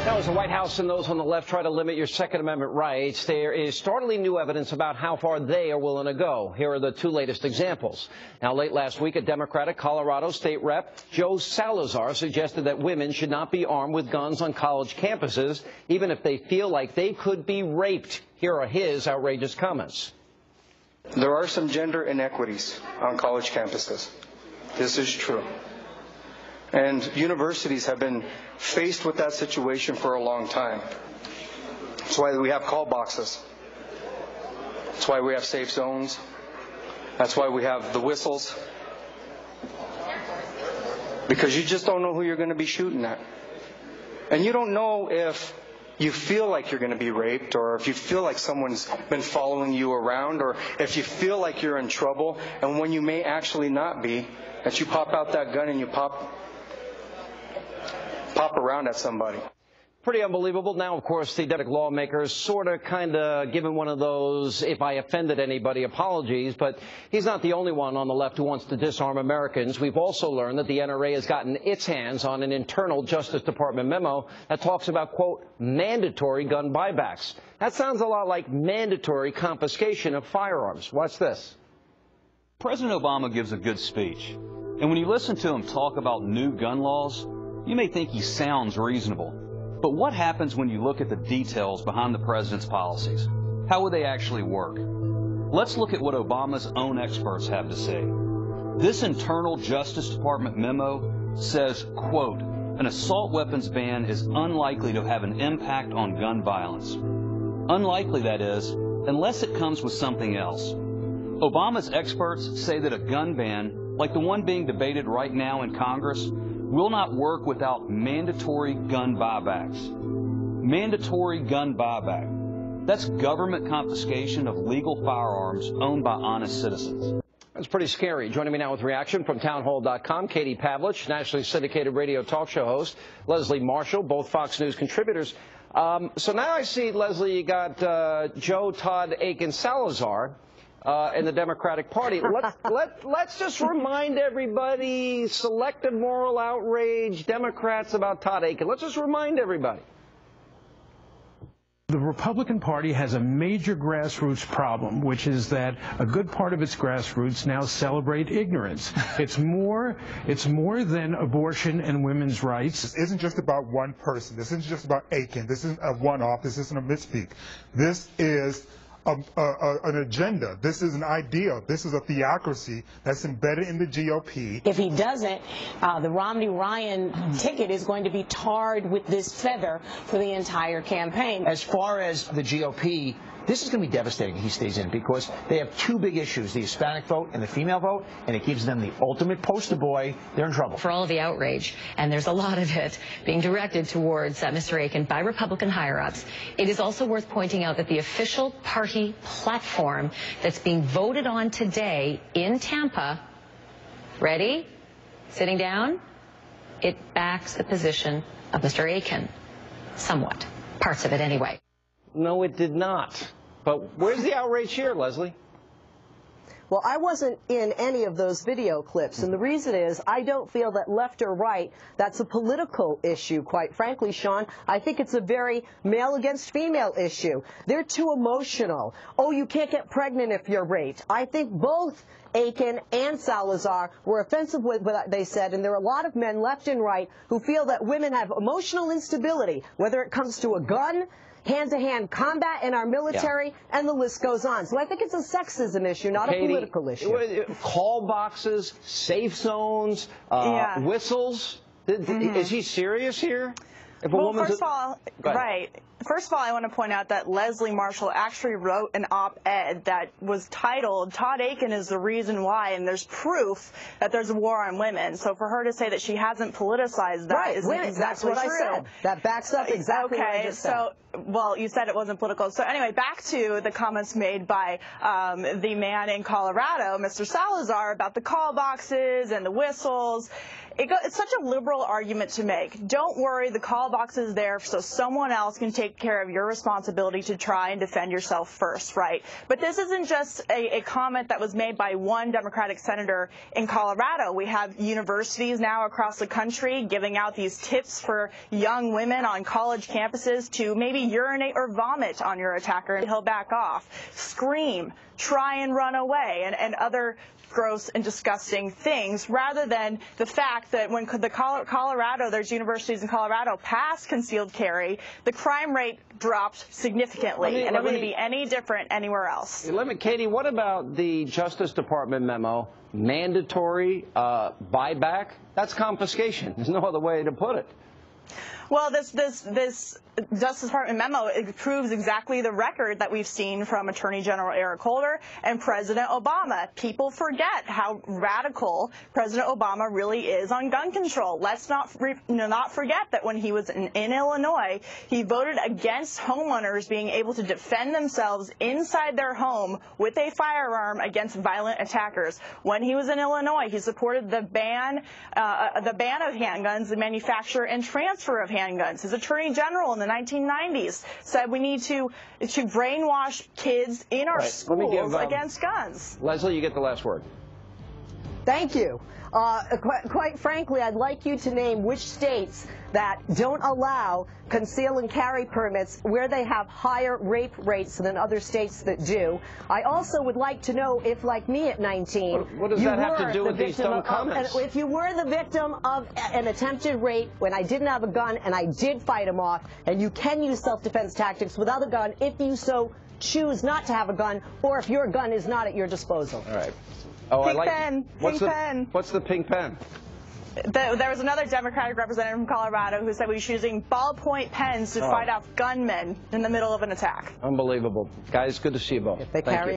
Now, as the White House and those on the left try to limit your Second Amendment rights, there is startling new evidence about how far they are willing to go. Here are the two latest examples. Now, late last week, a Democratic Colorado state rep, Joe Salazar, suggested that women should not be armed with guns on college campuses, even if they feel like they could be raped. Here are his outrageous comments. There are some gender inequities on college campuses. This is true. And universities have been faced with that situation for a long time. That's why we have call boxes. That's why we have safe zones. That's why we have the whistles. Because you just don't know who you're going to be shooting at. And you don't know if you feel like you're going to be raped, or if you feel like someone's been following you around, or if you feel like you're in trouble, and when you may actually not be, that you pop out that gun and you pop around at somebody. Pretty unbelievable. Now, of course, the Democratic lawmakers sort of kind of given one of those if I offended anybody apologies, but he's not the only one on the left who wants to disarm Americans. We've also learned that the NRA has gotten its hands on an internal Justice Department memo that talks about, quote, mandatory gun buybacks. That sounds a lot like mandatory confiscation of firearms. Watch this. President Obama gives a good speech, and when you listen to him talk about new gun laws, you may think he sounds reasonable. But what happens when you look at the details behind the president's policies? How would they actually work? Let's look at what Obama's own experts have to say. This internal Justice Department memo says, quote, an assault weapons ban is unlikely to have an impact on gun violence. Unlikely, that is, unless it comes with something else. Obama's experts say that a gun ban, like the one being debated right now in Congress, will not work without mandatory gun buybacks. Mandatory gun buyback. That's government confiscation of legal firearms owned by honest citizens. That's pretty scary. Joining me now with reaction from townhall.com, Katie Pavlich, nationally syndicated radio talk show host, Leslie Marshall, both Fox News contributors. So now I see, Leslie, you got Joe Todd Aiken Salazar in the Democratic Party. Let's just remind everybody, selective moral outrage, Democrats about Todd Aiken. Let's just remind everybody. The Republican Party has a major grassroots problem, which is that a good part of its grassroots now celebrate ignorance. It's more than abortion and women's rights. This isn't just about one person. This isn't just about Aiken. This isn't a one-off. This isn't a misspeak. This is an agenda. This is an idea. This is a theocracy that's embedded in the GOP. If he doesn't, the Romney-Ryan ticket is going to be tarred with this feather for the entire campaign. As far as the GOP, this is going to be devastating if he stays in, because they have two big issues, the Hispanic vote and the female vote, and it gives them the ultimate poster boy. They're in trouble. For all of the outrage, and there's a lot of it being directed towards Mr. Aiken by Republican higher-ups, it is also worth pointing out that the official party platform that's being voted on today in Tampa, ready, sitting down, it backs the position of Mr. Aiken, somewhat, parts of it anyway. No, it did not. But where's the outrage here, Leslie? Well, I wasn't in any of those video clips, and the reason is I don't feel that left or right, that's a political issue, quite frankly, Sean. I think it's a very male against female issue. They're too emotional. Oh, you can't get pregnant if you're raped. I think both Aiken and Salazar were offensive with what they said, and there are a lot of men left and right who feel that women have emotional instability, whether it comes to a gun, hand-to-hand combat in our military, and the list goes on. So I think it's a sexism issue, not Katie, a political issue. Call boxes, safe zones, whistles. Is he serious here? If a well, woman's first of all, right. First of all, I want to point out that Leslie Marshall actually wrote an op-ed that was titled, Todd Aiken is the reason why, and there's proof that there's a war on women. So for her to say that she hasn't politicized that isn't exactly that's what true. I said. That backs up exactly what I just said. So, well, you said it wasn't political. So anyway, back to the comments made by the man in Colorado, Mr. Salazar, about the call boxes and the whistles. It's such a liberal argument to make. Don't worry, the call box is there so someone else can take care of your responsibility to try and defend yourself first, right? But this isn't just a comment that was made by one Democratic senator in Colorado. We have universities now across the country giving out these tips for young women on college campuses to maybe urinate or vomit on your attacker and he'll back off, scream, try and run away, and other gross and disgusting things, rather than the fact that when there's universities in Colorado passed concealed carry, the crime rate dropped significantly, and it wouldn't be any different anywhere else. Katie, what about the Justice Department memo, mandatory buyback? That's confiscation. There's no other way to put it. Well, this Justice Department memo, it proves exactly the record that we've seen from Attorney General Eric Holder and President Obama. People forget how radical President Obama really is on gun control. Let's not forget that when he was in Illinois, he voted against homeowners being able to defend themselves inside their home with a firearm against violent attackers. When he was in Illinois, he supported the ban of handguns, the manufacture and transfer of handguns. His Attorney General in the 1990s said we need to brainwash kids in our schools against guns. Leslie, you get the last word. Thank you. Quite frankly, I'd like you to name which states that don't allow conceal and carry permits where they have higher rape rates than other states that do. I also would like to know if, like me at 19, what does that have to do with these dumb comments? If you were the victim of an attempted rape when I didn't have a gun and I did fight him off, and you can use self-defense tactics without a gun if you so choose not to have a gun, or if your gun is not at your disposal. All right. Oh, pink pen. What's the pink pen? There was another Democratic representative from Colorado who said we were using ballpoint pens to fight off gunmen in the middle of an attack. Unbelievable. Guys, good to see you both. If they carry